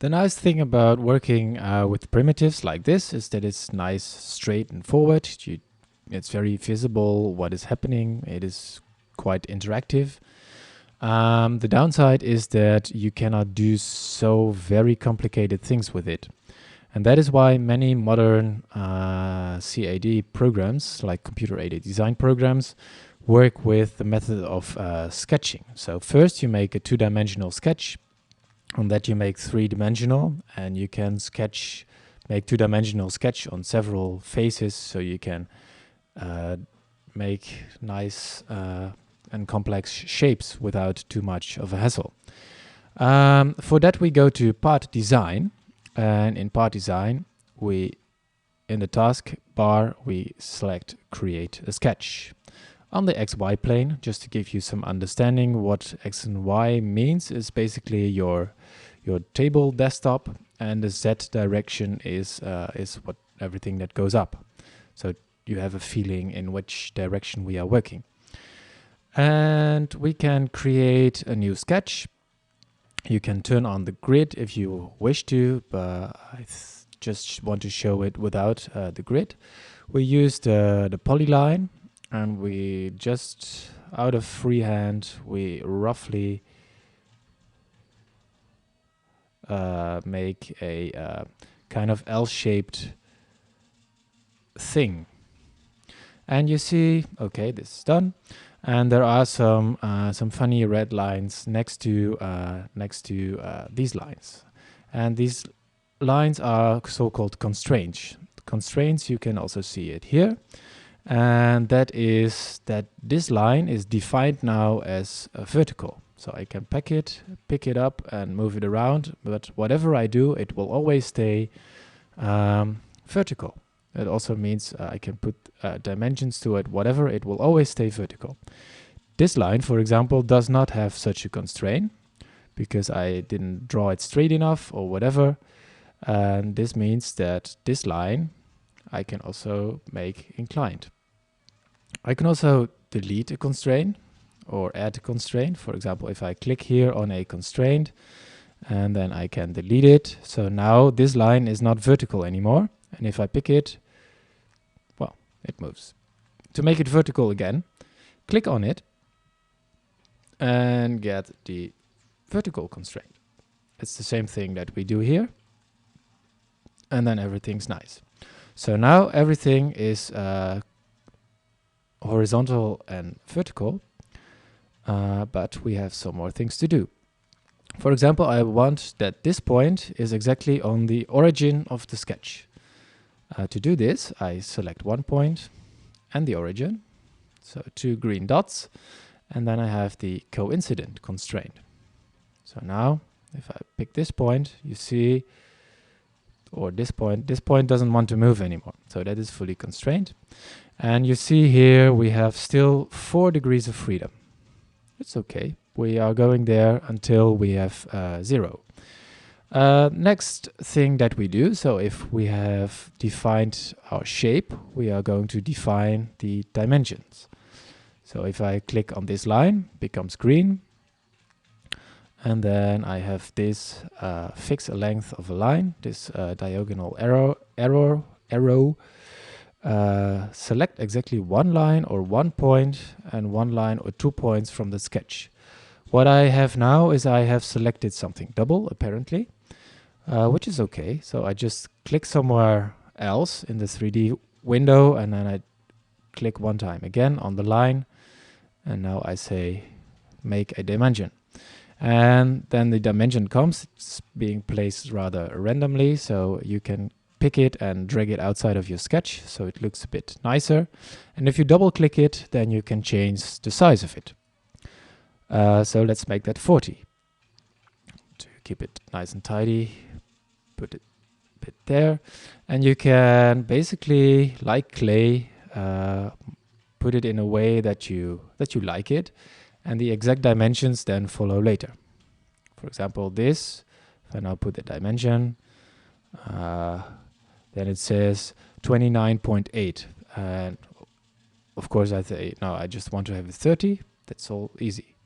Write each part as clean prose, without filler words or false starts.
The nice thing about working with primitives like this is that it's nice, straight and forward. It's very visible what is happening. It is quite interactive. The downside is that you cannot do so very complicated things with it. And that is why many modern CAD programs, like computer-aided design programs, work with the method of sketching. So first you make a two-dimensional sketch. On that you make three-dimensional, and you can make two-dimensional sketch on several faces, so you can make nice and complex shapes without too much of a hassle. For that we go to part design, and in part design in the task bar we select create a sketch. On the XY plane, just to give you some understanding, what X and Y means is basically your table desktop, and the Z direction is what everything that goes up. So you have a feeling in which direction we are working. And we can create a new sketch. You can turn on the grid if you wish to, but I just want to show it without the grid. We use the polyline, and we just, out of freehand, we roughly make a kind of L-shaped thing. And you see, okay, this is done. And there are some funny red lines next to these lines. And these lines are so-called constraints. Constraints, you can also see it here. And that is that this line is defined now as a vertical. So I can pick it up and move it around, but whatever I do, it will always stay vertical. That also means I can put dimensions to it, whatever, it will always stay vertical. This line, for example, does not have such a constraint because I didn't draw it straight enough or whatever. And this means that this line I can also make inclined. I can also delete a constraint or add a constraint. For example, if I click here on a constraint and then I can delete it. So now this line is not vertical anymore. And if I pick it, well, it moves. To make it vertical again, click on it and get the vertical constraint. It's the same thing that we do here. And then everything's nice. So now everything is horizontal and vertical, but we have some more things to do. For example, I want that this point is exactly on the origin of the sketch. To do this, I select one point and the origin, so two green dots, and then I have the coincident constraint. So now, if I pick this point, you see, or this point doesn't want to move anymore. So that is fully constrained. And you see here we have still 4 degrees of freedom. It's okay. We are going there until we have 0. Next thing that we do, so if we have defined our shape, we are going to define the dimensions. So if I click on this line, it becomes green. And then I have this fix a length of a line, this diagonal arrow. Select exactly one line or one point and one line or 2 points from the sketch. What I have now is I have selected something double, apparently, which is okay. So I just click somewhere else in the 3D window, and then I click one time again on the line, and now I say make a dimension. And then the dimension comes. It's being placed rather randomly, so you can pick it and drag it outside of your sketch so it looks a bit nicer. And if you double click it, then you can change the size of it. So let's make that 40. To keep it nice and tidy, put it a bit there. And you can basically, like clay, put it in a way that you like it. And the exact dimensions then follow later. For example, this, if I now put the dimension, then it says 29.8. And of course I say, no, I just want to have a 30. That's all easy.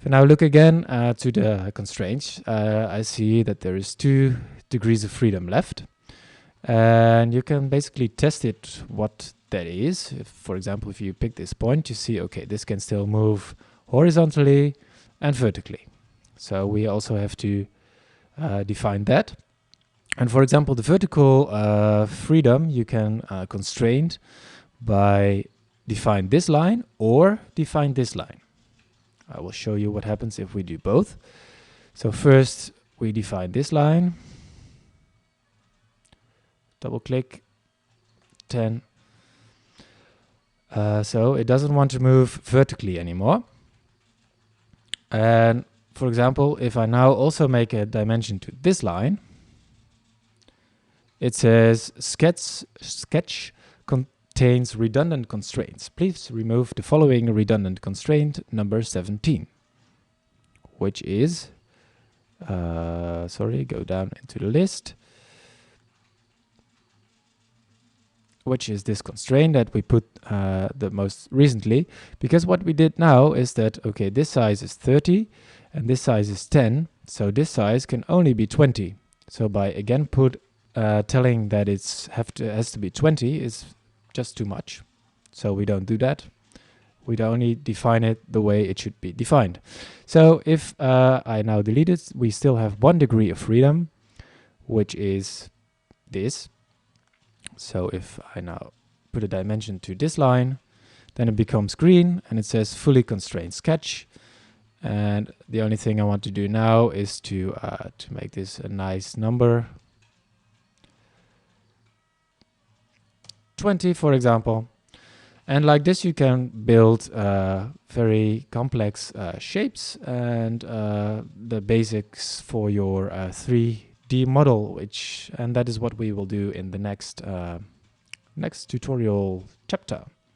If I now look again to the constraints, I see that there is 2 degrees of freedom left. And you can basically test it what that is. If, for example, if you pick this point, you see, okay, this can still move horizontally and vertically. So we also have to define that. And for example, the vertical freedom you can constrain by define this line or define this line. I will show you what happens if we do both. So first we define this line, double click, 10. So it doesn't want to move vertically anymore. And for example, if I now also make a dimension to this line, it says sketch contains redundant constraints. Please remove the following redundant constraint number 17, which is, go down into the list, which is this constraint that we put the most recently, because what we did now is that, okay, this size is 30 and this size is 10, so this size can only be 20. So by again telling that it has to be 20 is just too much. So we don't do that. We'd only define it the way it should be defined. So if I now delete it, we still have 1 degree of freedom, which is this. So if I now put a dimension to this line, then it becomes green and it says fully constrained sketch. And the only thing I want to do now is to make this a nice number. 20, for example. And like this, you can build very complex shapes and the basics for your 3D model, and that is what we will do in the next tutorial chapter.